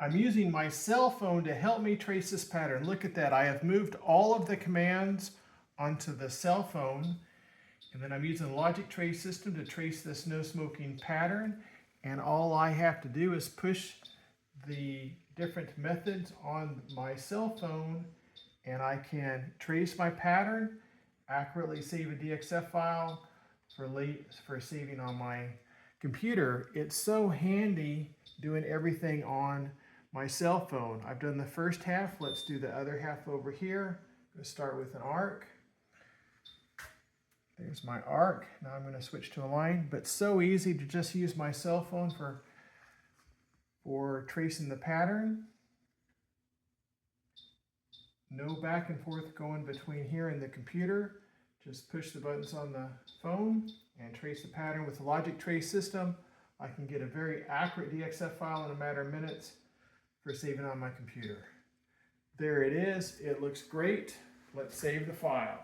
I'm using my cell phone to help me trace this pattern. Look at that. I have moved all of the commands onto the cell phone, and then I'm using the logic trace system to trace this no smoking pattern. And all I have to do is push the different methods on my cell phone, and I can trace my pattern, accurately save a DXF file for saving on my computer. It's so handy doing everything on my cell phone. I've done the first half. Let's do the other half over here. I'm going to start with an arc. There's my arc. Now I'm going to switch to a line, but so easy to just use my cell phone for tracing the pattern. No back and forth going between here and the computer. Just push the buttons on the phone and trace the pattern with the logic trace system. I can get a very accurate DXF file in a matter of minutes for saving on my computer. There it is. It looks great. Let's save the file.